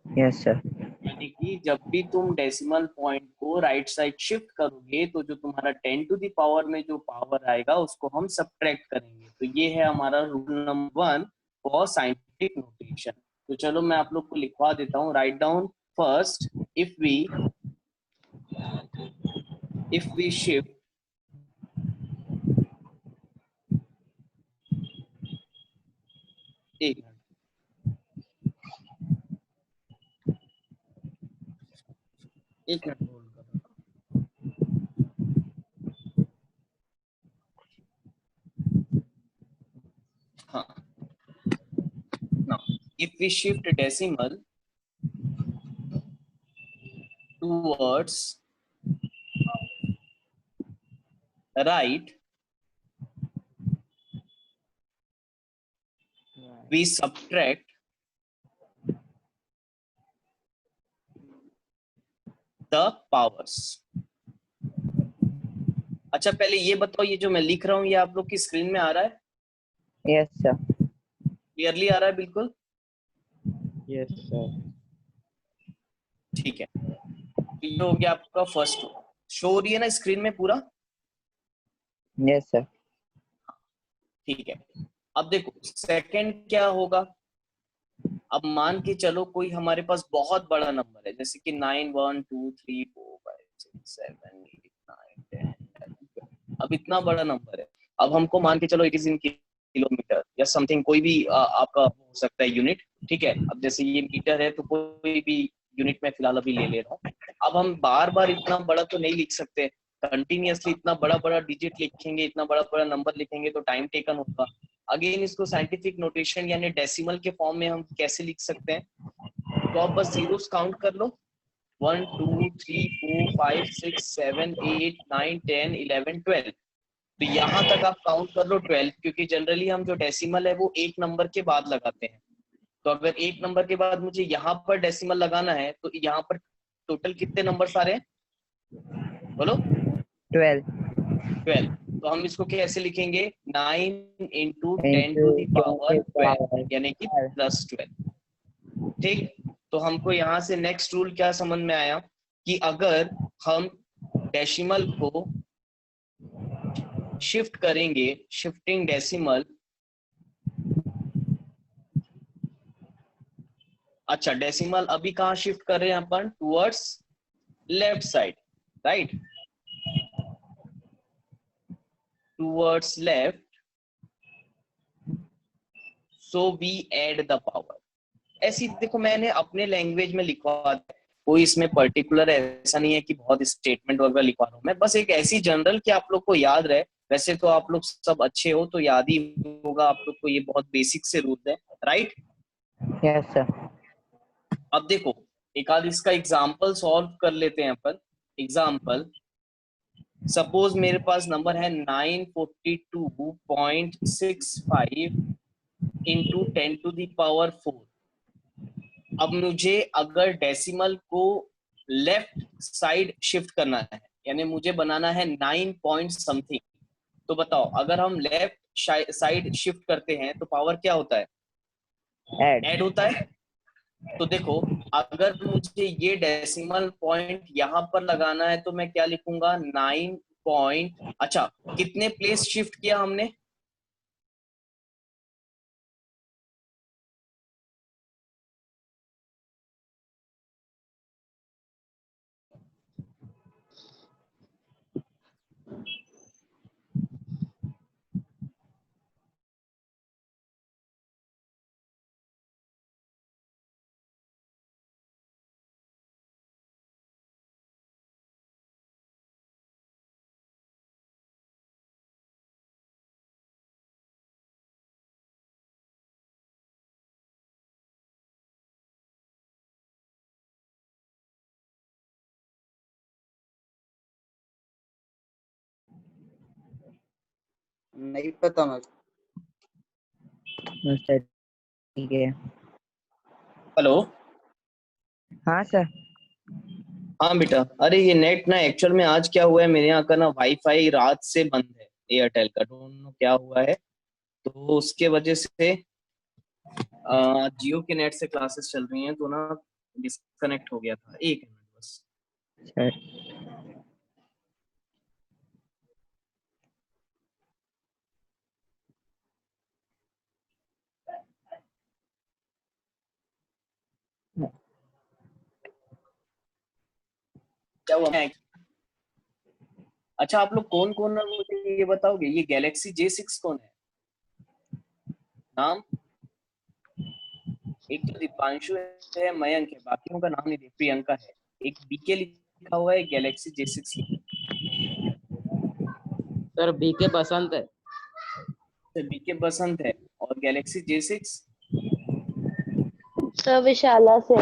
Yes sir. यानी कि जब भी तुम डेसिमल पॉइंट को राइट साइड शिफ्ट करोगे तो जो तुम्हारा 10 टू द पावर में जो पावर आएगा उसको हम सब्ट्रैक्ट करेंगे। तो ये है हमारा rule number 1 for scientific notation. तो चलो मैं आप लोग को लिखवा देता हूँ। Write down first, if we shift, एक मिनट, एक मिनट होल्ड करो। हाँ, now if we shift decimal towards right, we subtract the powers। अच्छा पहले ये बताओ, ये जो मैं लिख रहा हूँ ये आप लोग की स्क्रीन में आ रहा है? Yes sir. क्लियरली आ रहा है बिल्कुल? Yes sir. ठीक है, तो ये हो गया आपका फर्स्ट। शो हो रही है ना स्क्रीन में पूरा? Yes sir. ठीक है, अब देखो सेकंड क्या होगा। अब मान के चलो कोई हमारे पास बहुत बड़ा नंबर है, जैसे कि 9 1 2 3 4 5 6 7 8 9 10 11 12। अब इतना बड़ा नंबर है। अब हमको मान के चलो इट इज इन किलोमीटर या समथिंग, कोई भी आपका हो सकता है यूनिट। ठीक है, अब जैसे ये मीटर है तो कोई भी यूनिट में फिलहाल अभी ले रहा हूँ। अब हम बार बार इतना बड़ा तो नहीं लिख सकते, कंटिन्यूअसली इतना बड़ा बड़ा डिजिट लिखेंगे, इतना बड़ा बड़ा नंबर लिखेंगे तो टाइम टेकन होगा। अगेन इसको साइंटिफिक नोटेशन यानी डेसिमल के फॉर्म में हम कैसे लिख सकते हैं? तो आप बस जीरोस काउंट कर लो, 1 2 3 4 5 6 7 8 9 10 11 12। तो यहाँ तक आप काउंट कर लो 12, क्योंकि जनरली हम जो डेसिमल है वो एक नंबर के बाद लगाते हैं। तो अगर एक नंबर के बाद मुझे यहाँ पर डेसिमल लगाना है तो यहाँ पर टोटल कितने नंबर आ रहे हैं बोलो? 12 12। तो हम इसको कैसे लिखेंगे? 9 into 10 into two the power 12, power यानी कि +12। ठीक, तो हमको यहाँ से नेक्स्ट रूल क्या समझ में आया कि अगर हम डेसिमल को शिफ्ट करेंगे, शिफ्टिंग डेसिमल, अच्छा डेसिमल अभी कहाँ शिफ्ट कर रहे हैं अपन? Towards left side, right, towards left, so we add the power. ऐसी देखो मैंने अपने लैंग्वेज में लिखवा, कोई इसमें पर्टिकुलर ऐसा नहीं है कि बहुत स्टेटमेंट वगैरह लिखवा रहा हूँ मैं, बस एक ऐसी जनरल कि आप लोग को याद रहे। वैसे तो आप लोग सब अच्छे हो तो याद ही होगा आप लोग को, ये बहुत बेसिक से रूल है, राइट। Yes sir. अब देखो एक आध इसका एग्जाम्पल सॉल्व कर लेते हैं अपन। एग्जाम्पल, सपोज मेरे पास नंबर है 942.65 इंटू 10 टू द पावर 4। अब मुझे अगर डेसिमल को लेफ्ट साइड शिफ्ट करना है, यानी मुझे बनाना है 9 पॉइंट समथिंग, तो बताओ अगर हम लेफ्ट साइड शिफ्ट करते हैं तो पावर क्या होता है? ऐड। ऐड होता है। तो देखो अगर मुझे ये डेसिमल पॉइंट यहाँ पर लगाना है तो मैं क्या लिखूंगा? 9 पॉइंट, अच्छा कितने प्लेस शिफ्ट किया हमने? नहीं पता मुझे। सर ठीक है। हेलो। हाँ सर। हाँ बेटा, अरे ये नेट ना एक्चुअल में आज क्या हुआ है, मेरे यहाँ का ना वाईफाई रात से बंद है, एयरटेल का, डोंट नो क्या हुआ है। तो उसके वजह से जियो के नेट से क्लासेस चल रही हैं तो ना डिस्कनेक्ट हो गया था, एक मिनट बस। सर क्या हुआ? अच्छा, आप लोग कौन कौन है मुझे ये बताओगे, ये गैलेक्सी J6 कौन है? नाम? एक तो दीपांशु है, मयंक है, बाकियों का नाम नहीं दे, प्रियंका है, एक बीके लिखा हुआ है, गैलेक्सी J6 सर बीके बसंत है। बीके बसंत है, और गैलेक्सी J6 सर विशाला से।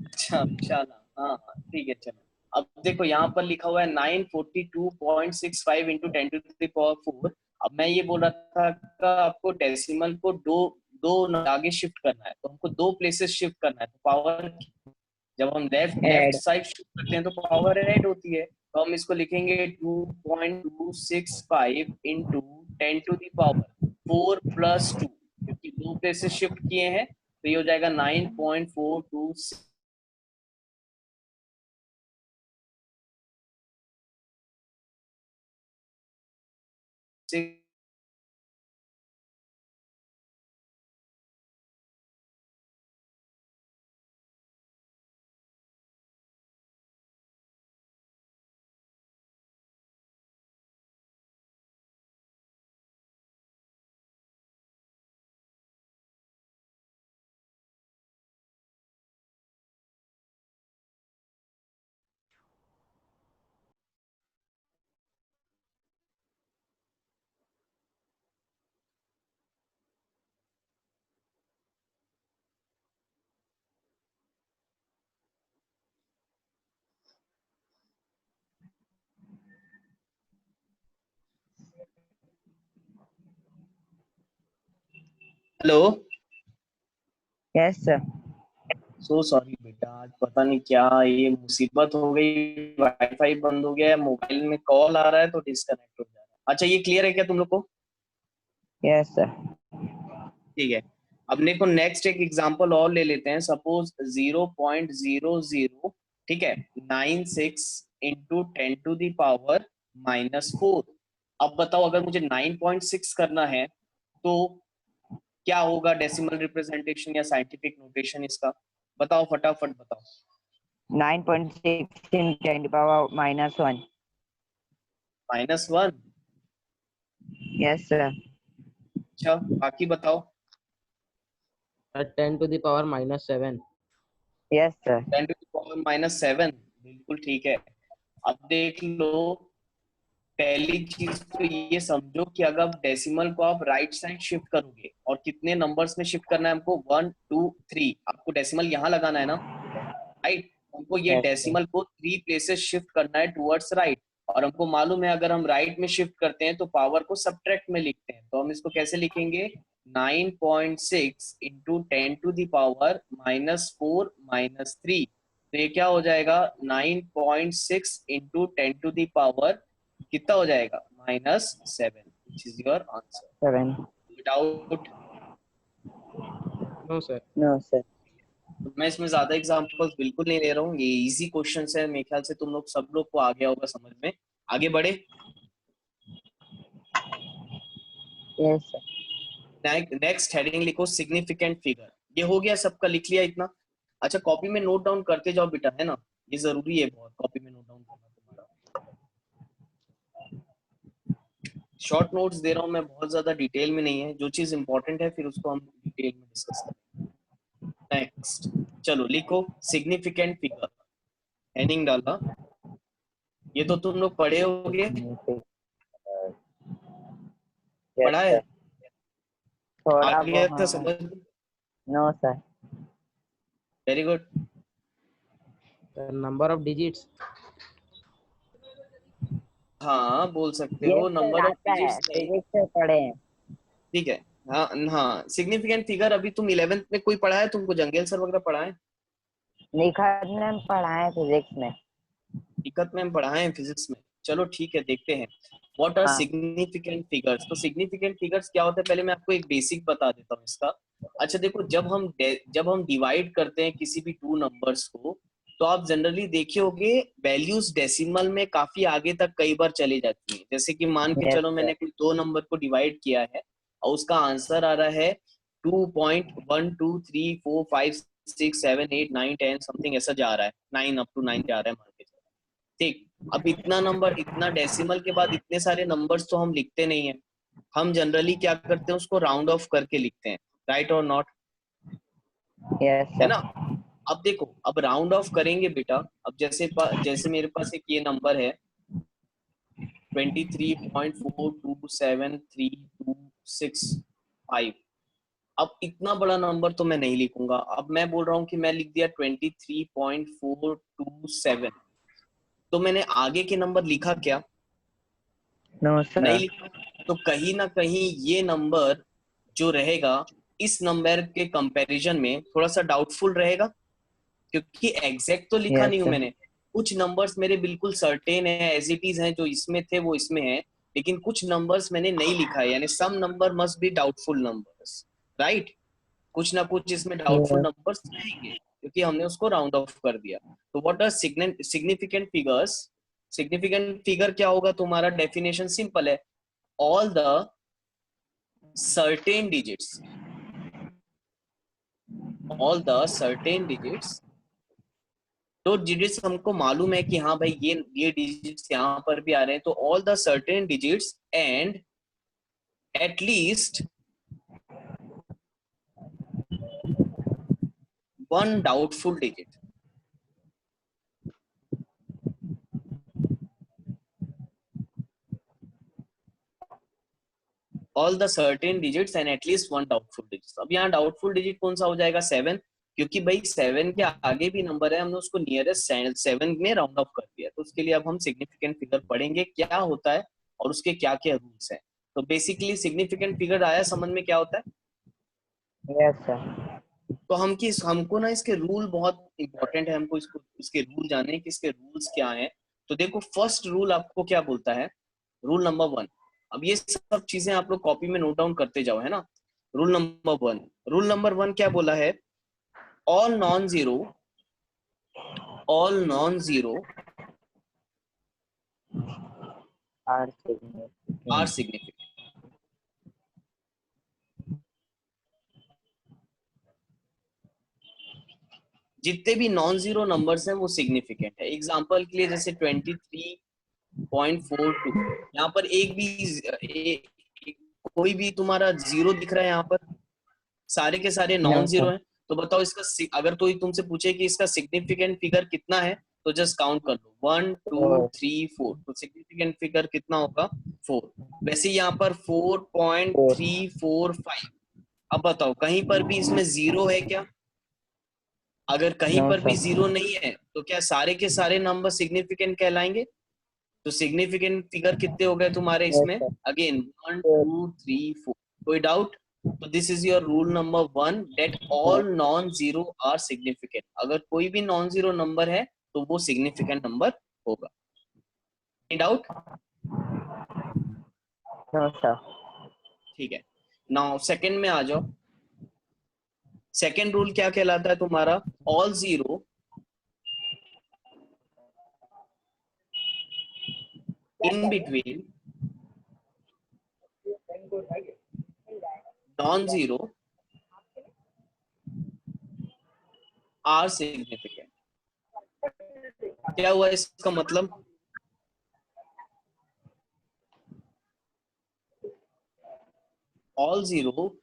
अच्छा विशाला, हाँ हाँ ठीक है चलो। अब देखो यहाँ पर लिखा हुआ है 942.65 इंटू 10⁴। अब मैं ये बोल रहा था कि आपको डेसिमल को दो दो आगे शिफ्ट करना है, तो हमको दो प्लेसेस शिफ्ट करना है, तो पावर जब हम लेफ्ट ऐड साइड शिफ्ट करते हैं तो पावर ऐड होती है, तो हम इसको लिखेंगे 2.265 इंटू 10⁴ प्लस 2, क्योंकि दो प्लेसेस शिफ्ट किए हैं तो ये हो जाएगा 9.426 hello. Yes sir. So sorry बेटा, आज पता नहीं क्या ये मुसीबत हो गई, वाईफाई बंद हो गया है, मोबाइल में कॉल आ रहा है तो डिस्कनेक्ट हो जा रहा है। अच्छा ये क्लियर है क्या तुम लोग को? Yes sir. ठीक है, अब देखो नेक्स्ट एक एग्जांपल और ले लेते हैं। सपोज 0.00, ठीक है, 96 इंटू 10⁻⁻⁴। अब बताओ अगर मुझे 9.6 करना है तो क्या होगा डेसिमल रिप्रेजेंटेशन या साइंटिफिक नोटेशन इसका? बताओ फटाफट बताओ। 9.6 in 10⁻⁻1। -1? Yes sir. अच्छा बाकी बताओ। 10⁻⁻7। Yes sir. 10⁻⁻7, बिल्कुल ठीक है। अब देख लो, पहली चीज तो ये समझो कि अगर डेसिमल को आप राइट साइड शिफ्ट करोगे, और कितने नंबर्स में शिफ्ट करना है हमको, 1 2 3, आपको डेसिमल यहाँ लगाना है ना, राइट? हमको ये Yes, sir. डेसिमल को 3 प्लेसेस शिफ्ट करना है टुवर्ड्स राइट, और हमको मालूम है अगर हम राइट में शिफ्ट करते हैं तो पावर को सबट्रैक्ट में लिखते हैं, तो हम इसको कैसे लिखेंगे? 9.6 इंटू 10⁻⁻3, तो ये क्या हो जाएगा? 9.6 इंटू 10⁻, कितना हो जाएगा? -7, which is your answer 7. Without. No sir. No sir. तो मैं इसमें ज्यादा एग्जांपल्स बिल्कुल नहीं ले रहा हूँ, ये इजी क्वेश्चंस है, मेरे ख्याल से तुम लोग सब लोग को आ गया होगा समझ में। आगे बढ़े। Yes sir. नेक्स्ट हेडिंग लिखो सिग्निफिकेंट फिगर। ये हो गया सबका, लिख लिया इतना? अच्छा कॉपी में नोट डाउन करते जाओ बेटा, है ना, ये जरूरी है बहुत, कॉपी में नोट डाउन करना तुम्हारा। शॉर्ट नोट्स दे रहा हूँ मैं, बहुत ज्यादा डिटेल में नहीं है, जो चीज इंपॉर्टेंट है फिर उसको हम डिटेल में डिस्कस करेंगे। नेक्स्ट चलो लिखो सिग्निफिकेंट फिगर। हेडिंग डाला, ये तो तुम लोग पढ़े होगे, Yes पढ़ा है, sir. थोड़ा आ गया था बहुत. समझ? No sir. Very good. Number of digits. हाँ बोल सकते Yes हो, sir नंबर ऑफ आता है, डिजिट्स नहीं। फिजिक्स से पढ़े हैं. ठीक है, हाँ हाँ, सिग्निफिकेंट फिगर अभी तुम 11th में कोई पढ़ा है तुमको, जंगेल सर वगैरह पढ़ा है? निखात ने पढ़ा है फिजिक्स में. दिक्कत में हम पढ़ाए हैं फिजिक्स में। चलो ठीक है, देखते हैं व्हाट आर हाँ. Significant figures. तो सिग्निफिकेंट फिगर्स क्या होता है, पहले मैं आपको एक बेसिक बता देता हूँ इसका। अच्छा देखो, जब हम डिवाइड करते हैं किसी भी टू नंबर्स को, तो आप जनरली देखे होगे वैल्यूज डेसिमल में काफी आगे तक कई बार चली जाती है। जैसे कि मान के यस चलो सर। मैंने कोई दो नंबर को डिवाइड किया है और उसका आंसर आ रहा है 2.12345678910 समथिंग ऐसा जा रहा है, 9 अप टू 9 जा रहा है मान के चलो। ठीक, अब इतना नंबर, इतना डेसिमल के बाद इतने सारे नंबर्स तो हम लिखते नहीं है। हम जनरली क्या करते हैं, उसको राउंड ऑफ करके लिखते हैं, राइट और नॉट, यस है सर। ना। अब देखो, अब राउंड ऑफ करेंगे बेटा। अब जैसे मेरे पास एक ये नंबर है 23.427326 अब इतना बड़ा नंबर तो मैं नहीं लिखूंगा। अब मैं बोल रहा हूँ कि मैं लिख दिया 23.427, तो मैंने आगे के नंबर लिखा क्या? नो नहीं सर। लिखा। तो कहीं ना कहीं ये नंबर जो रहेगा इस नंबर के कंपैरिजन में थोड़ा सा डाउटफुल रहेगा, क्योंकि एग्जैक्ट तो लिखा यस नहीं हूं सर। मैंने। कुछ नंबर्स मेरे बिल्कुल सर्टेन है, एज इट इज हैं, जो इसमें थे वो इसमें है, लेकिन कुछ नंबर्स मैंने नहीं लिखा है, यानी some number must be doubtful numbers, right. कुछ ना कुछ इसमें डाउटफुल यस नंबर्स रहेंगे क्योंकि हमने उसको राउंड ऑफ कर दिया। तो what are significant figures? Significant figure क्या होगा? तुम्हारा डेफिनेशन सिंपल है, all the certain digits, all the certain digits. तो डिजिट्स हमको मालूम है कि हाँ भाई ये डिजिट्स यहाँ पर भी आ रहे हैं, तो all the certain digits and at least one doubtful digit. All the certain digits and at least one doubtful digit. अब यहाँ डाउटफुल डिजिट कौन सा हो जाएगा? 7, क्योंकि भाई 7 के आगे भी नंबर है, हमने उसको नियरेस्ट 7 में राउंड ऑफ कर दिया। तो उसके लिए अब हम सिग्निफिकेंट फिगर पढ़ेंगे क्या होता है और उसके क्या क्या रूल्स हैं। तो बेसिकली सिग्निफिकेंट फिगर आया समझ में क्या होता है? Yes sir. तो हमको ना इसके रूल बहुत इंपॉर्टेंट है, हमको इसके रूल जाने कि इसके रूल्स क्या हैं। तो देखो, फर्स्ट रूल आपको क्या बोलता है? Rule number 1। अब ये सब चीजें आप लोग कॉपी में नोट डाउन करते जाओ, है ना। रूल नंबर वन क्या बोला है? All non zero, all non zero are are significant. Significant. जितने भी नॉन जीरो नंबर्स हैं वो सिग्निफिकेंट है। एग्जांपल के लिए जैसे 23.42, यहाँ पर कोई भी तुम्हारा जीरो दिख रहा है यहाँ पर? सारे के सारे नो नॉन जीरो सर। हैं। तो बताओ अगर कोई तुमसे पूछे कि इसका सिग्निफिकेंट फिगर कितना है, तो जस्ट काउंट कर लो, 1 2 फोर। 3 4। तो सिग्निफिकेंट फिगर कितना होगा? 4। वैसे यहाँ पर फोर। 4.345। अब बताओ कहीं पर भी इसमें जीरो है क्या? अगर कहीं नो पर भी सर। जीरो नहीं है तो क्या सारे के सारे नंबर सिग्निफिकेंट कहलाएंगे? तो सिग्निफिकेंट फिगर कितने हो गए तुम्हारे यस इसमें? सर। Again 1 four. 2 3 4। कोई डाउट? तो this is your rule number 1, that all non zero are significant. अगर कोई भी नॉन जीरो नंबर है तो वो सिग्निफिकेंट नंबर होगा। Any doubt? No sir. ठीक है, नाउ सेकंड में आ जाओ। सेकंड रूल क्या कहलाता है तुम्हारा? All zero in between non zero are significant. क्या हुआ इसका मतलब? All zero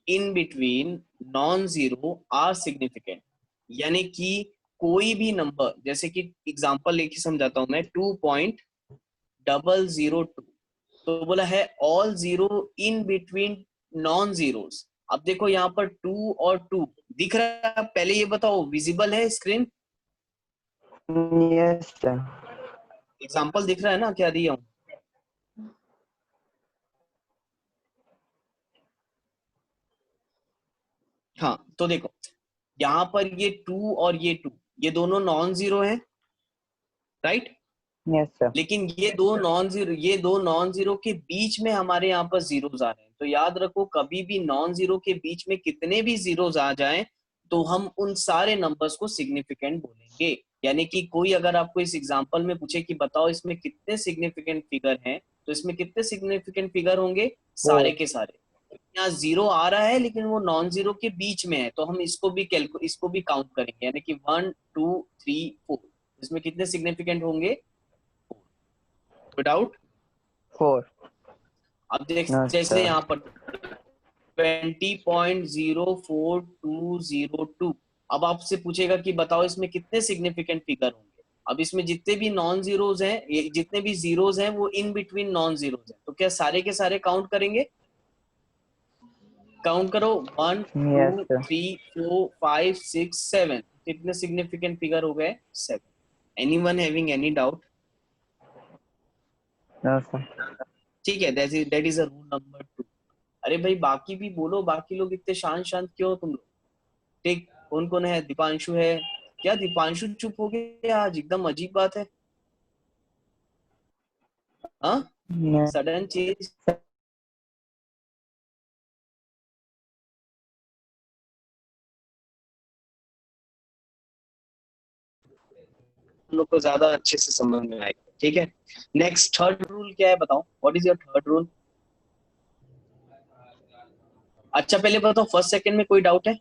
in between non zero are significant, यानी कि कोई भी नंबर, जैसे कि एग्जांपल लेके समझाता हूं मैं, 2.002, तो बोला है all zero in between non zeros. अब देखो यहाँ पर 2 और 2 दिख रहा है, पहले ये बताओ विजिबल है स्क्रीन? Yes sir. एग्जांपल दिख रहा है ना क्या दिया हूं? हाँ, तो देखो यहाँ पर ये 2 और ये 2, ये दोनों नॉन जीरो हैं, राइट। Yes sir. लेकिन ये दो नॉन जीरो के बीच में हमारे यहाँ पर जीरोस आ रहे हैं, तो याद रखो कभी भी नॉन जीरो के बीच में कितने भी जीरोस आ जाएं तो हम उन सारे नंबर्स को सिग्निफिकेंट बोलेंगे। यानी कि कोई अगर आपको इस एग्जांपल में पूछे कि बताओ इसमें कितने सिग्निफिकेंट फिगर हैं, तो इसमें कितने सिग्निफिकेंट फिगर होंगे, सारे के सारे। यहाँ जीरो आ रहा है लेकिन वो नॉन जीरो के बीच में है, तो हम इसको भी काउंट करेंगे, यानी कि 1 2 3 4। इसमें कितने सिग्निफिकेंट होंगे, 4। विदाउट 4 अब देख नो जैसे सर यहाँ पर 20.04202। अब आपसे पूछेगा कि बताओ इसमें कितने सिग्निफिकेंट फिगर होंगे। अब इसमें जितने भी नॉन जीरोज हैं, जितने भी जीरोज हैं वो इन बिटवीन नॉन जीरोज हैं, तो क्या सारे के सारे काउंट करेंगे? काउंट करो 1 यस 2 सर 3 4 5 6 7। कितने सिग्निफिकेंट फिगर हो गए? 7। Anyone having any doubt? No sir ठीक है, that is a rule number 2। अरे भाई बाकी भी बोलो, बाकी लोग इतने शांत शांत क्यों हो तुम लोग? ठीक, कौन कौन है? दीपांशु है क्या? दीपांशु चुप हो गया आज, एकदम अजीब बात है। हाँ, सडन चेंज। हम लोग को ज्यादा अच्छे से समझ में आएगा। ठीक है, नेक्स्ट थर्ड रूल क्या है बताओ? What is your third rule? अच्छा पहले बताओ फर्स्ट सेकंड में कोई डाउट है?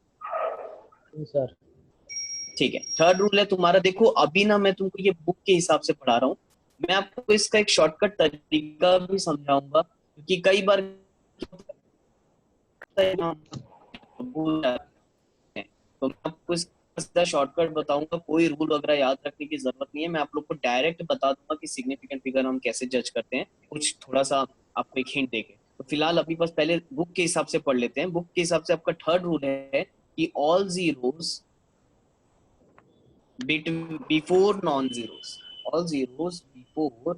सर ठीक है, थर्ड रूल है तुम्हारा। देखो अभी ना मैं तुमको ये बुक के हिसाब से पढ़ा रहा हूँ, मैं आपको इसका एक शॉर्टकट तरीका भी समझाऊंगा, क्योंकि कई बार भूल जाते हैं। तो मैं आपको इसका शॉर्टकट बताऊंगा, कोई रूल वगैरह याद रखने की जरूरत नहीं है। मैं आप लोग को डायरेक्ट बता दूंगा कि सिग्निफिकेंट फिगर हम कैसे जज करते हैं, कुछ थोड़ा सा आपको एक हिंट देके। तो फिलहाल अभी बस पहले बुक के हिसाब से पढ़ लेते हैं। बुक के हिसाब से आपका थर्ड रूल है कि all zeros before non-zeros, all zeros before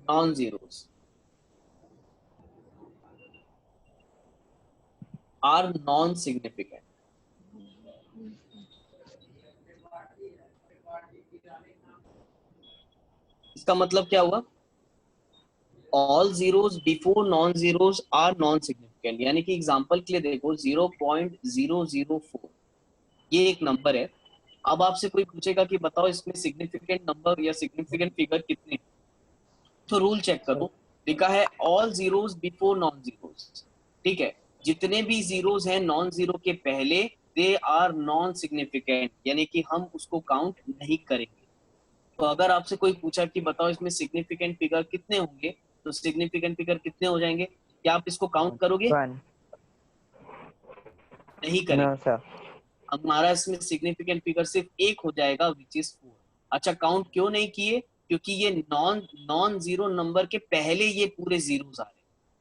non-zeros are non-significant। इसका मतलब क्या हुआ? All zeros before non zeros are non significant. यानी कि एग्जांपल के लिए देखो 0.004 ये एक नंबर है। अब आपसे कोई पूछेगा कि बताओ इसमें सिग्निफिकेंट नंबर या सिग्निफिकेंट फिगर कितने, तो रूल चेक सर करो। लिखा है all zeros before non zeros. ठीक है, जितने भी जीरोस हैं नॉन जीरो के पहले, दे आर नॉन सिग्निफिकेंट, यानी कि हम उसको काउंट नहीं करेंगे। तो अगर आपसे कोई पूछा कि बताओ इसमें सिग्निफिकेंट फिगर कितने होंगे, तो सिग्निफिकेंट फिगर कितने हो जाएंगे? क्या आप इसको काउंट करोगे? 1 नहीं नो करेंगे। सर हमारा इसमें सिग्निफिकेंट फिगर सिर्फ एक हो जाएगा, विच इज 4। अच्छा काउंट क्यों नहीं किए? क्योंकि ये नॉन नॉन जीरो नंबर के पहले ये पूरे जीरोस आ रहे हैं।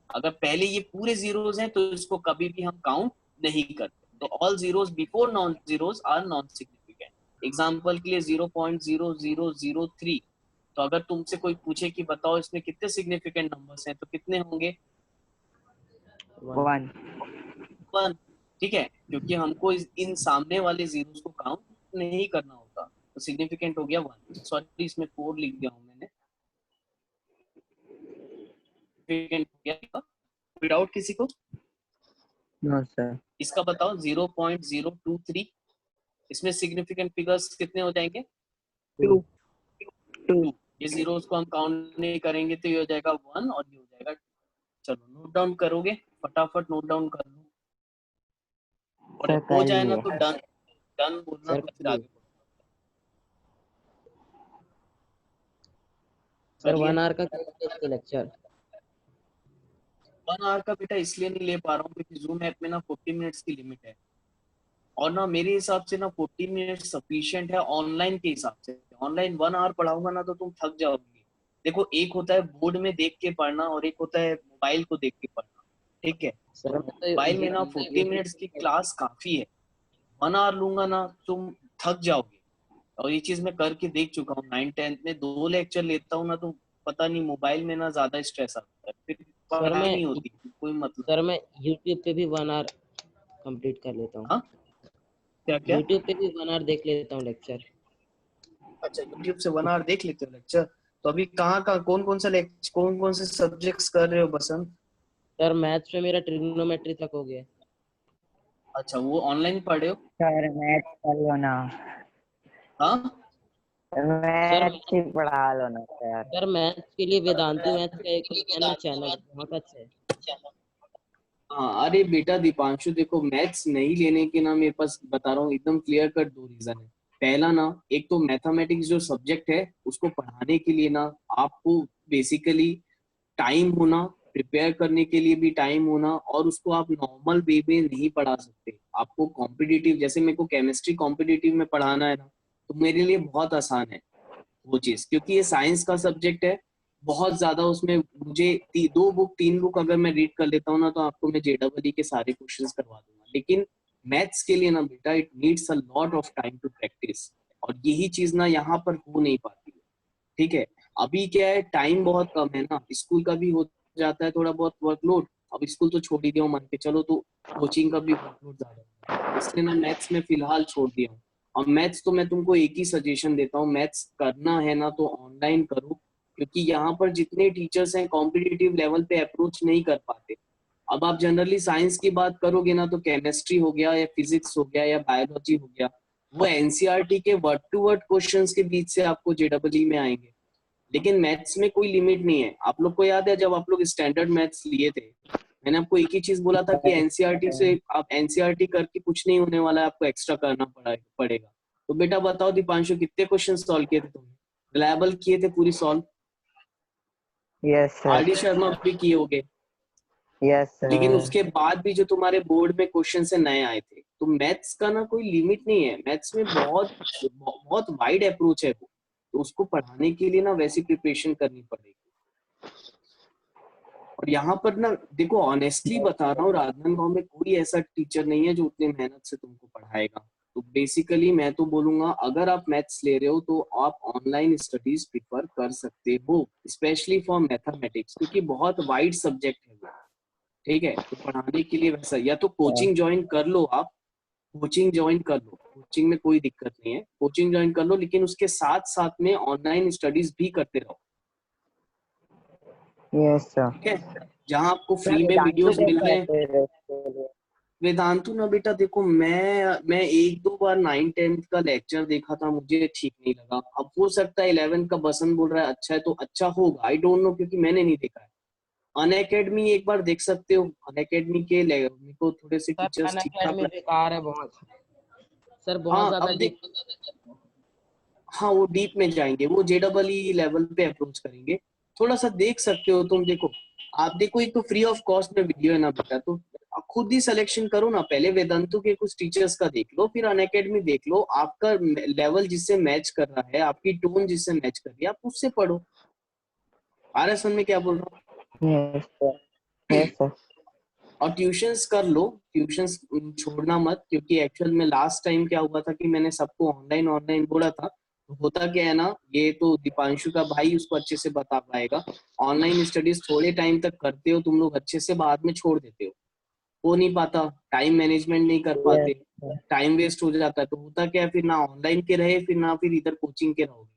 अगर पहले ये पूरे जीरोस हैं तो इसको कभी भी हम काउंट नहीं करते। तो all zeros before non zeros are non significant. Example के लिए 0.0003। तो अगर तुमसे कोई पूछे कि बताओ इसमें कितने सिग्निफिकेंट नंबर्स हैं, तो कितने होंगे? 1 1। ठीक है, क्योंकि हमको इन सामने वाले जीरोस को काउंट नहीं करना होता, तो सिग्निफिकेंट हो गया 1। सॉरी इसमें 4 लिख दिया हूं मैंने, सिग्निफिकेंट हो गया। विदाउट किसी को नो सर इसका बताओ 0.023, इसमें सिग्निफिकेंट फिगर्स कितने हो जाएंगे? 2 2 2। ये जीरोस को हम काउंट नहीं करेंगे तो ये हो जाएगा 1 और ये हो जाएगा। चलो नोट डाउन करोगे? फटाफट नोट डाउन कर लो, और सर हो कर जाए ना लिए तो डन डन बोलना, सर तो फिर कर लिए आगे सर करिए। 1 आवर का कितने लेक्चर? 1 आवर का बेटा इसलिए नहीं ले पा रहा हूँ क्योंकि जूम ऐप में ना 40 मिनट्स की लिमिट है, और ना मेरे हिसाब से ना 40 मिनट सफिशिएंट है ऑनलाइन के हिसाब से। ऑनलाइन 1 आवर पढ़ाऊंगा ना तो तुम थक जाओगे। देखो एक होता है बोर्ड में देख के पढ़ना और एक होता है मोबाइल को देख के पढ़ना। ठीक है, तो सर मैं तो मोबाइल में ना 40 यूट्यूब मिनट्स की क्लास काफी है। 1 आवर लूंगा ना तुम थक जाओगे। और ये चीज मैं करके देख चुका हूँ, 9th 10th में 2 लेक्चर लेता हूँ ना, तो पता नहीं मोबाइल में ना ज्यादा स्ट्रेस आता है, फिर सर पढ़ाई मैं नहीं होती, कोई मतलब। सर मैं यूट्यूब पे भी 1 आवर कंप्लीट कर लेता हूँ। हाँ, क्या क्या? यूट्यूब पे भी 1 आवर देख लेता हूँ लेक्चर। अच्छा यूट्यूब से 1 आवर देख लेते हो लेक्चर? तो अभी कहाँ कहाँ कौन कौन से सब्जेक्ट्स कर रहे हो बसंत? सर मैथ्स में मेरा ट्रिग्नोमेट्री तक हो गया। अच्छा, वो ऑनलाइन पढ़े हो? सर मैथ कर लो ना, हाँ, सर मैथ ही पढ़ा लो ना सर। सर मैथ्स के लिए वेदांतु मैथ्स का एक है ना चैनल, बहुत अच्छा है। हाँ। अरे बेटा दीपांशु, देखो मैथ्स नहीं लेने के ना मेरे पास बता रहा हूँ एकदम क्लियर कट दो रीजन है। पहला ना, एक तो मैथमेटिक्स जो सब्जेक्ट है उसको पढ़ाने के लिए ना आपको बेसिकली टाइम होना, प्रिपेयर करने के लिए भी टाइम होना, और उसको आप नॉर्मल वे में नहीं पढ़ा सकते। आपको कॉम्पिटिटिव, जैसे मेरे को केमिस्ट्री कॉम्पिटिटिव में पढ़ाना है ना, तो मेरे लिए बहुत आसान है वो चीज, क्योंकि ये साइंस का सब्जेक्ट है। बहुत ज्यादा उसमें मुझे दो बुक तीन बुक अगर मैं रीड कर लेता हूँ ना, तो आपको मैं जेडबल के सारे क्वेश्चंस करवा दूंगा। लेकिन मैथ्स के लिए ना बेटा, it needs a lot of time to practice, और यही चीज ना यहाँ पर हो नहीं पाती है। ठीक है, अभी क्या है, टाइम बहुत कम है ना, स्कूल का भी हो जाता है थोड़ा बहुत वर्कलोड। अब स्कूल तो छोड़ ही दिया हूँ मान के चलो, तो कोचिंग का भी वर्कलोड ज्यादा है, इसलिए ना मैथ्स में फिलहाल छोड़ दिया हूँ। और मैथ्स तो मैं तुमको एक ही सजेशन देता हूँ, मैथ्स करना है ना तो ऑनलाइन करो, क्योंकि यहाँ पर जितने टीचर्स हैं कॉम्पिटिटिव लेवल पे अप्रोच नहीं कर पाते। अब आप जनरली साइंस की बात करोगे ना, तो केमिस्ट्री हो गया या फिजिक्स हो गया या बायोलॉजी हो गया, वो एनसीईआरटी के वर्ड टू वर्ड क्वेश्चंस के बीच से आपको जेडबल में आएंगे। लेकिन मैथ्स में कोई लिमिट नहीं है। आप लोग को याद है जब आप लोग स्टैंडर्ड मैथ्स लिए थे, मैंने आपको एक ही चीज बोला था कि एनसीईआरटी से आप एनसीईआरटी करके कुछ नहीं होने वाला है, आपको एक्स्ट्रा करना पड़ेगा। तो बेटा बताओ दीपांशु, कितने क्वेश्चन सॉल्व किए थे तुमने? रिलायबल किए थे पूरी solve? Yes R sir, D Sharma भी किए होगे। यस लेकिन सर। उसके बाद भी जो तुम्हारे बोर्ड में क्वेश्चन से नए आए थे, तो मैथ्स का ना कोई लिमिट नहीं है। मैथ्स में बहुत बहुत वाइड अप्रोच है वो, तो उसको पढ़ाने के लिए ना वैसी प्रिपरेशन करनी पड़ेगी। और यहाँ पर ना देखो, ऑनेस्टली बता रहा हूँ, राजनांदगांव में कोई ऐसा टीचर नहीं है जो उतनी मेहनत से तुमको पढ़ाएगा। तो बेसिकली मैं तो बोलूंगा, अगर आप मैथ्स ले रहे हो तो आप ऑनलाइन स्टडीज प्रिफर कर सकते हो, स्पेशली फॉर मैथमेटिक्स, क्योंकि बहुत वाइड सब्जेक्ट है वो। ठीक है, तो पढ़ाने के लिए वैसा, या तो कोचिंग ज्वाइन कर लो आप, कोचिंग ज्वाइन कर लो, कोचिंग में कोई दिक्कत नहीं है, कोचिंग ज्वाइन कर लो, लेकिन उसके साथ साथ में ऑनलाइन स्टडीज भी करते रहो। Yes sir. ठीक है, जहां आपको सर फ्री में वेदांतु वीडियोस मिल कैसा रहे है हैं। फिर उसके लिए? वेदांतु ना बेटा देखो, मैं एक दो बार 9-10 का लेक्चर देखा था, मुझे ठीक नहीं लगा। अब हो सकता है 11 का बसंत बोल रहा है अच्छा है, तो अच्छा होगा, आई डोंट नो, क्योंकि मैंने नहीं देखा है। अनअकैडमी एक बार देख सकते हो, अनअकैडमी के मेरे को थोड़े से सर टीचर्स ठीक ठाक अनअकैडमी लगे। बेकार है बहुत, सर बहुत हाँ ज्यादा अब डीप। देख, हाँ वो डीप में जाएंगे, वो जेडबल ई लेवल पे अप्रोच करेंगे। थोड़ा सा देख सकते हो तुम, देखो आप देखो, एक तो फ्री ऑफ कॉस्ट में वीडियो है ना बेटा, तो आप खुद ही सिलेक्शन करो ना, पहले वेदांतु के कुछ टीचर्स का देख लो, फिर अनअकैडमी देख लो, आपका लेवल जिससे मैच कर रहा है, आपकी टोन जिससे मैच कर रही है, आप उससे पढ़ो। आ रहा है समझ में क्या बोल रहा यस सर, हूँ? Yes sir. और ट्यूशंस कर लो, ट्यूशंस छोड़ना मत, क्योंकि एक्चुअल में लास्ट टाइम क्या हुआ था कि मैंने सबको ऑनलाइन ऑनलाइन बोला था, तो होता क्या है ना, ये तो दीपांशु का भाई उसको अच्छे से बता पाएगा। ऑनलाइन स्टडीज थोड़े टाइम तक करते हो तुम लोग अच्छे से, बाद में छोड़ देते हो नहीं पाता, टाइम मैनेजमेंट नहीं कर यस पाते, सर। टाइम वेस्ट हो जाता है। तो होता क्या है, फिर ना ऑनलाइन के रहे, फिर ना फिर इधर कोचिंग के रहोगे।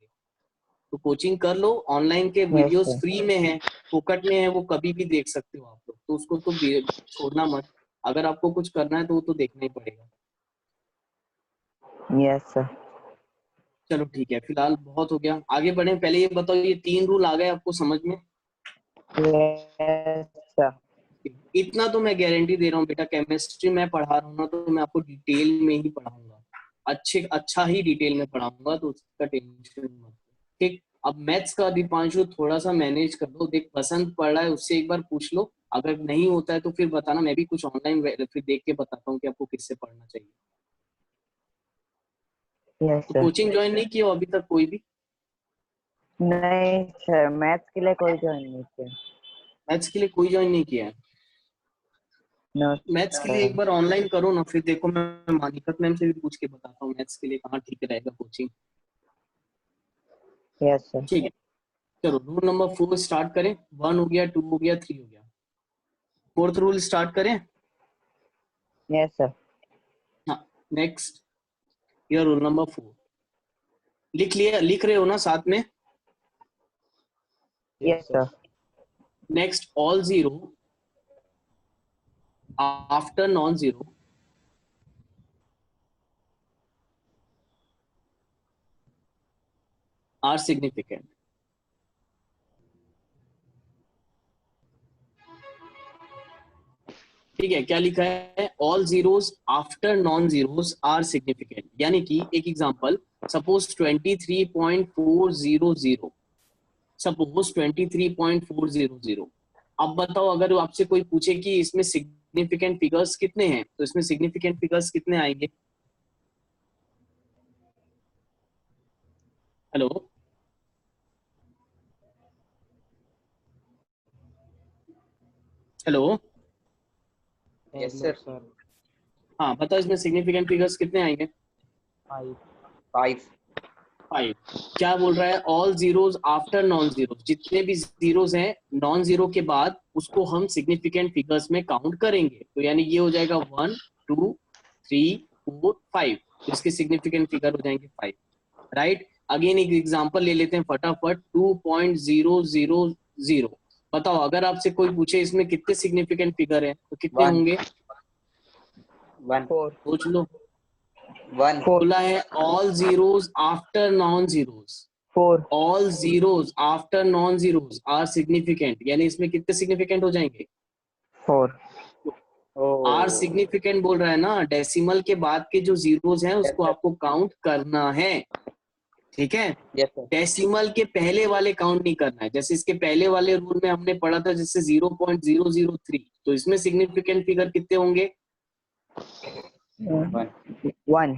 तो कोचिंग कर लो, ऑनलाइन के यस वीडियोस सर। फ्री में है, फोकट में है, वो कभी भी देख सकते हो आप लोग, तो उसको तो छोड़ना मत। अगर आपको कुछ करना है तो वो तो देखना ही पड़ेगा। Yes sir. चलो ठीक है, फिलहाल बहुत हो गया, आगे बढ़े। पहले ये बताओ, ये 3 रूल आ गए आपको समझ में? Yes sir. इतना तो मैं गारंटी दे रहा हूँ बेटा, केमिस्ट्री मैं पढ़ा रहा हूँ ना, तो मैं आपको डिटेल में ही पढ़ाऊंगा, अच्छा ही डिटेल में पढ़ाऊंगा, तो उसका टेंशन मत लो। ठीक, अब मैथ्स का दीपांशु थोड़ा सा मैनेज कर लो, देख पसंद पड़ रहा है उससे एक बार पूछ लो, अगर नहीं होता है तो फिर बताना, मैं भी कुछ ऑनलाइन फिर देख के बताता हूँ कि आपको किससे पढ़ना चाहिए। यस तो सर। कोचिंग ज्वाइन नहीं किया हो अभी तक कोई भी? नहीं सर, मैथ्स के लिए कोई ज्वाइन नहीं किया। मैथ्स के लिए कोई ज्वाइन नहीं किया है? नो मैथ्स के लिए एक सर। बार ऑनलाइन करो ना, फिर देखो मैं मानिकत मैम से भी पूछ के बताता हूँ मैथ्स के लिए कहाँ ठीक रहेगा कोचिंग। Yes sir. ठीक है, चलो रूल नंबर 4 स्टार्ट करें। 1 हो गया, 2 हो गया, 3 हो गया, फोर्थ रूल स्टार्ट करें। Yes sir. हाँ, नेक्स्ट, ये रूल नंबर 4 लिख लिया, लिख रहे हो ना साथ में? Yes yes sir. Sir. Next, all zero after non-zero are significant. ठीक है, क्या लिखा है? All zeros after non zeros are significant. यानी कि एक एग्जांपल, सपोज 23.400, सपोज 23.400। अब बताओ, अगर आपसे कोई पूछे कि इसमें सिग्निफिकेंट फिगर्स कितने हैं, तो इसमें सिग्निफिकेंट फिगर्स कितने आएंगे? Hello, hello, Yes, Hello, sir. sir. हाँ बताओ, इसमें सिग्निफिकेंट फिगर्स कितने आएंगे? 5. 5. 5। क्या बोल रहा है? All zeros after non zero, जितने भी जीरोस हैं नॉन जीरो के बाद उसको हम सिग्निफिकेंट फिगर्स में काउंट करेंगे। तो यानी ये हो जाएगा 1 2 3 4 5, इसके सिग्निफिकेंट फिगर हो जाएंगे 5, राइट। अगेन एक एग्जांपल ले लेते हैं फटाफट, 2.000। बताओ, अगर आपसे कोई पूछे इसमें कितने सिग्निफिकेंट फिगर है तो कितने 1. होंगे? 1. 4 सोच लो। 1. बोला है all zeros after non zeros, 4 all zeros after non zeros are significant, यानी इसमें कितने सिग्निफिकेंट हो जाएंगे? 4 आर Oh. सिग्निफिकेंट बोल रहा है ना, डेसिमल के बाद के जो जीरोस हैं उसको Yes, sir. आपको काउंट करना है, ठीक है। Yes, sir. डेसिमल के पहले वाले काउंट नहीं करना है। जैसे इसके पहले वाले रूल में हमने पढ़ा था, जैसे 0.003, तो इसमें सिग्निफिकेंट फिगर कितने होंगे? 1. 1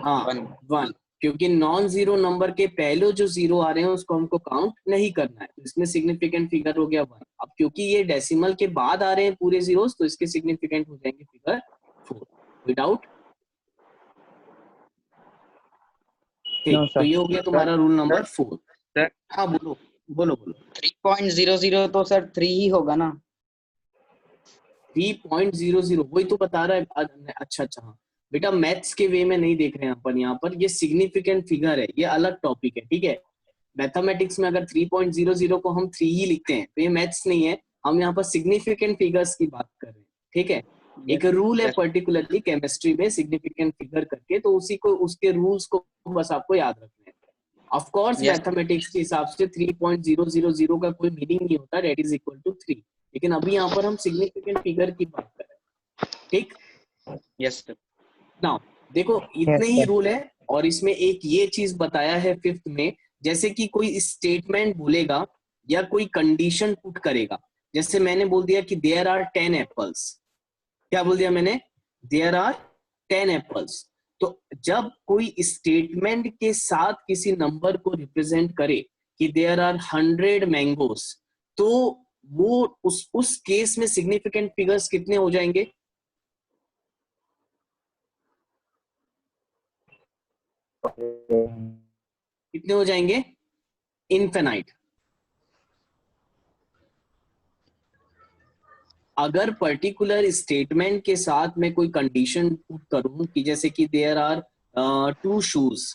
हाँ 1. 1, क्योंकि नॉन जीरो नंबर के पहले जो जीरो आ रहे हैं उसको हमको काउंट नहीं करना है, तो इसमें सिग्निफिकेंट फिगर हो गया 1। अब क्योंकि ये डेसिमल के बाद आ रहे हैं पूरे जीरोस, तो इसके सिग्निफिकेंट हो जाएंगे फिगर 4। विदाउट, ठीक, नो तो सर। ये हो गया तुम्हारा रूल नंबर 4। Sir. हाँ बोलो बोलो बोलो। 3.00 तो सर 3 ही होगा ना? 3.00 वही तो बता रहा है। अच्छा अच्छा, हाँ बेटा, मैथ्स के वे में नहीं देख रहे हैं अपन यहाँ पर, ये सिग्निफिकेंट फिगर है, ये अलग टॉपिक है, ठीक है। मैथमेटिक्स में अगर 3.00 को हम 3 ही लिखते हैं तो ये मैथ्स नहीं है, हम यहाँ पर सिग्निफिकेंट फिगर्स की बात कर रहे हैं, ठीक है। एक रूल है Yes. पर्टिकुलरली केमिस्ट्री में सिग्निफिकेंट फिगर करके, तो उसी को, उसके रूल्स को बस आपको याद रखना है। Of course Yes. मैथमेटिक्स के हिसाब से 3.000 का कोई मीनिंग नहीं होता, दैट इज इक्वल टू 3, लेकिन अभी यहाँ पर हम सिग्निफिकेंट फिगर की बात कर रहे हैं, ठीक। Yes, sir. नाउ देखो, इतने Yes, ही sir. रूल है, और इसमें एक ये चीज बताया है 5th में, जैसे कि कोई स्टेटमेंट बोलेगा या कोई कंडीशन पुट करेगा। जैसे मैंने बोल दिया कि देयर आर 10 एप्पल्स, क्या बोल दिया मैंने? There are 10 apples. तो जब कोई स्टेटमेंट के साथ किसी नंबर को रिप्रेजेंट करे कि देयर आर 100 मैंगोस, तो वो उस केस में सिग्निफिकेंट फिगर्स कितने हो जाएंगे? कितने हो जाएंगे? इनफिनाइट। अगर पर्टिकुलर स्टेटमेंट के साथ मैं कोई कंडीशन पुट करूं कि जैसे कि देयर आर 2 शूज,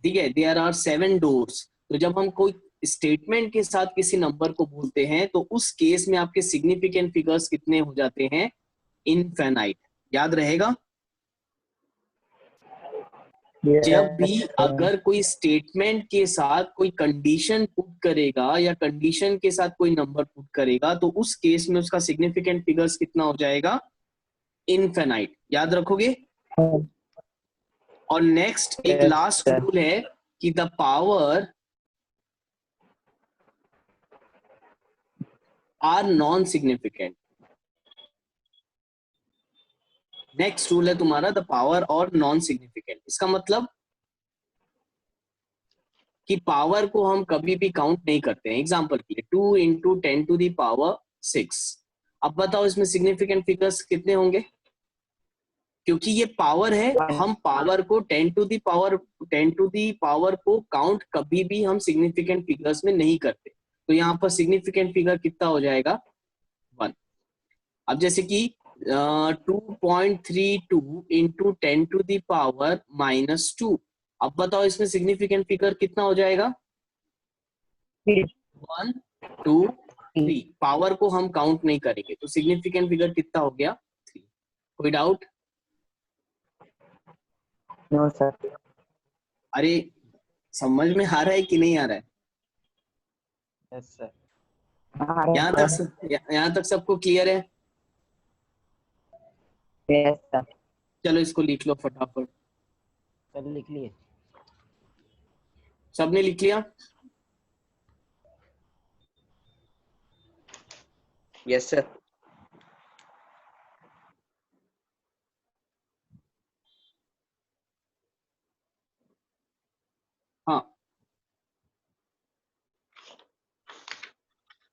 ठीक है, देयर आर 7 डोर्स, तो जब हम कोई स्टेटमेंट के साथ किसी नंबर को बोलते हैं तो उस केस में आपके सिग्निफिकेंट फिगर्स कितने हो जाते हैं? इनफिनाइट। याद रहेगा? जब भी अगर कोई स्टेटमेंट के साथ कोई कंडीशन पुट करेगा या कंडीशन के साथ कोई नंबर पुट करेगा, तो उस केस में उसका सिग्निफिकेंट फिगर्स कितना हो जाएगा? इनफिनाइट। याद रखोगे? और नेक्स्ट एक Yes, लास्ट sir. रूल है कि the power are non significant. Next rule है तुम्हारा द पावर और नॉन सिग्निफिकेंट। इसका मतलब कि पावर को हम कभी भी काउंट नहीं करते हैं। एग्जांपल के लिए 2 इंटू 10 टू दी पावर 6। अब बताओ इसमें सिग्निफिकेंट फिगर्स कितने होंगे? क्योंकि ये पावर है, हम पावर को 10 टू दी पावर को काउंट कभी भी हम सिग्निफिकेंट फिगर्स में नहीं करते, तो यहाँ पर सिग्निफिकेंट फिगर कितना हो जाएगा? 1। अब जैसे कि 2.32 इंटू 10 टू दी पावर -2। अब बताओ इसमें सिग्निफिकेंट फिगर कितना हो जाएगा? 1 2 3। पावर को हम काउंट नहीं करेंगे, तो सिग्निफिकेंट फिगर कितना हो गया? कोई डाउट? No sir. अरे समझ में आ रहा है कि नहीं आ रहा है? Yes sir. यहाँ तक सबको क्लियर है? Yes sir. चलो इसको लिख लो फटाफट। सर लिख लिए। सबने लिख लिया? Yes sir. हाँ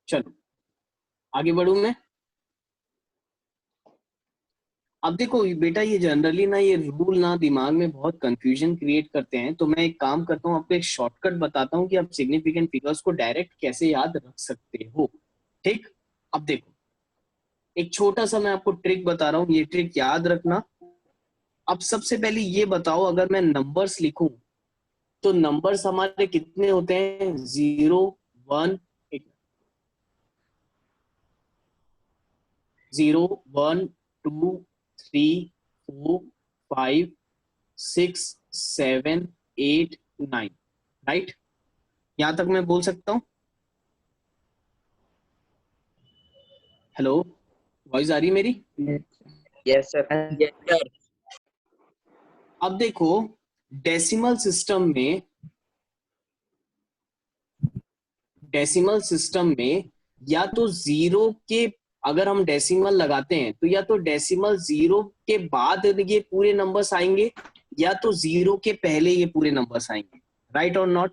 चलो आगे बढ़ूं मैं। अब देखो बेटा, ये जनरली ना ये रूल ना दिमाग में बहुत कंफ्यूजन क्रिएट करते हैं, तो मैं एक काम करता हूँ, आपको एक शॉर्टकट बताता हूँ कि आप सिग्निफिकेंट फिगर्स को डायरेक्ट कैसे याद रख सकते हो। ठीक, अब देखो एक छोटा सा मैं आपको ट्रिक बता रहा हूँ, ये ट्रिक याद रखना। अब सबसे पहले ये बताओ, अगर मैं नंबर्स लिखूं तो नंबर्स हमारे कितने होते हैं? 0 1 0 1 2 3 4 5 6 7 8 9, राइट? यहां तक मैं बोल सकता हूं? हेलो, वॉइस आ रही है मेरी? Yes sir. अब देखो डेसिमल सिस्टम में या तो जीरो के, अगर हम डेसिमल लगाते हैं तो या तो डेसिमल जीरो के बाद ये पूरे नंबर्स आएंगे या तो जीरो के पहले ये पूरे नंबर्स आएंगे, राइट और नॉट?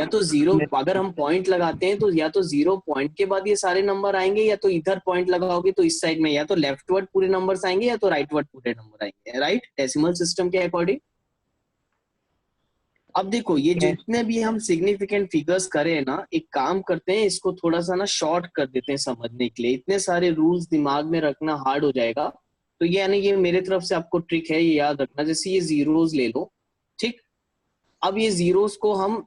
या तो जीरो, अगर हम पॉइंट लगाते हैं तो या तो जीरो पॉइंट के बाद ये सारे नंबर आएंगे, या तो इधर पॉइंट लगाओगे तो इस साइड में या तो लेफ्टवर्ड पूरे नंबर्स आएंगे या तो राइटवर्ड पूरे नंबर आएंगे, राइट? डेसिमल सिस्टम के अकॉर्डिंग। अब देखो ये जितने भी हम सिग्निफिकेंट फिगर्स करें ना, एक काम करते हैं, इसको थोड़ा सा ना शॉर्ट कर देते हैं समझने के लिए, इतने सारे रूल्स दिमाग में रखना हार्ड हो जाएगा। तो ये यानी ये मेरे तरफ से आपको ट्रिक है, ये याद रखना। जैसे ये जीरोस ले लो, ठीक? अब ये जीरोस को हम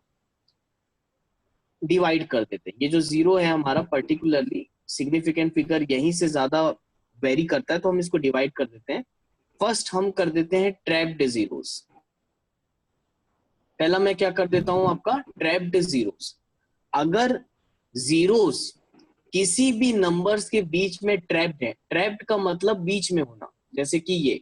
डिवाइड कर देते हैं। ये जो जीरो है हमारा पर्टिकुलरली सिग्निफिकेंट फिगर यहीं से ज्यादा वेरी करता है, तो हम इसको डिवाइड कर देते हैं। फर्स्ट हम कर देते हैं ट्रैप्ड जीरोस। पहला मैं क्या कर देता हूं आपका, ट्रैप्ड जीरोस। अगर जीरोस किसी भी नंबर्स के बीच में ट्रैप्ड है, ट्रैप्ड का मतलब बीच में होना, जैसे कि ये,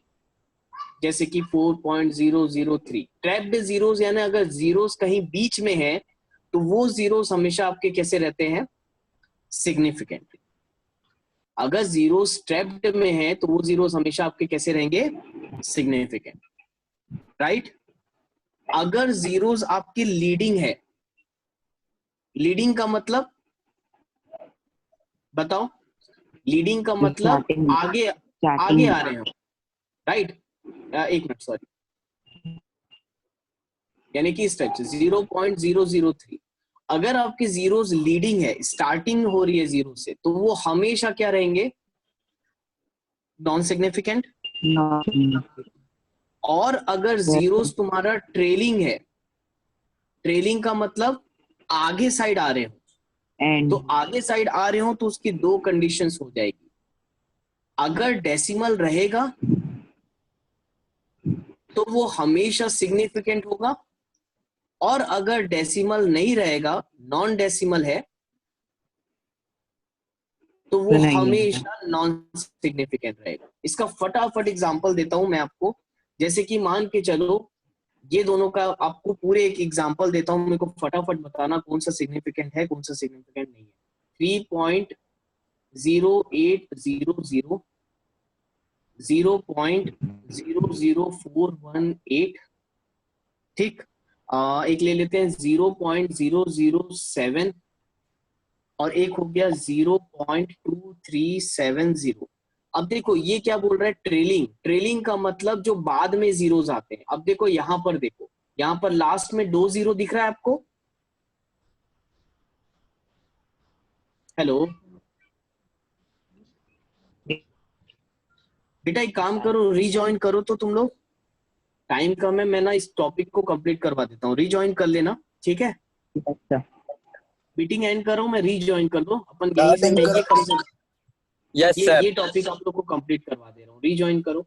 जैसे कि 4.003 ट्रैप्ड जीरोस, यानी अगर जीरोस कहीं बीच में है तो वो जीरोस हमेशा आपके कैसे रहते हैं? सिग्निफिकेंट। अगर जीरोस ट्रैप्ड में है तो वो जीरोस हमेशा आपके कैसे रहेंगे? Significant, right? अगर जीरोस आपकी लीडिंग है, लीडिंग का मतलब बताओ? लीडिंग का मतलब आगे आगे आ रहे हो, राइट? एक मिनट, सॉरी, यानी कि इस टाइप से 0.003 अगर आपके जीरोस लीडिंग है, स्टार्टिंग हो रही है जीरो से, तो वो हमेशा क्या रहेंगे? Non significant. और अगर जीरोस तुम्हारा ट्रेलिंग है, ट्रेलिंग का मतलब आगे साइड आ रहे हो, तो आगे साइड आ रहे हो तो उसकी दो कंडीशंस हो जाएगी। अगर डेसिमल रहेगा तो वो हमेशा सिग्निफिकेंट होगा, और अगर डेसिमल नहीं रहेगा, नॉन डेसिमल है, तो वो हमेशा नॉन सिग्निफिकेंट रहेगा। इसका फटाफट एग्जांपल देता हूं मैं आपको। जैसे कि मान के चलो, ये दोनों का आपको पूरे एक एग्जांपल देता हूं, मेरे को फटाफट बताना कौन सा सिग्निफिकेंट है, कौन सा सिग्निफिकेंट नहीं है। 3.08000 0.00418, ठीक? एक ले लेते हैं 0.007, और एक हो गया 0.2370। अब देखो ये क्या बोल रहा है? ट्रेलिंग। ट्रेलिंग का मतलब जो बाद में जीरोस आते हैं। अब देखो यहां पर, देखो यहां पर लास्ट में 2 जीरो दिख रहा है आपको? हेलो बेटा, एक काम करो, रीजॉइन करो तो तुम लोग, टाइम कम है, मैं ना इस टॉपिक को कंप्लीट करवा देता हूँ, रीजॉइन कर लेना, ठीक है? मीटिंग एंड करो, मैं रीजॉइन कर दो, अपन यहीं से मिलेंगे कम से कम। Yes sir. ये टॉपिक आप लोग को कंप्लीट करवा दे रहा हूँ, रीजॉइन करो।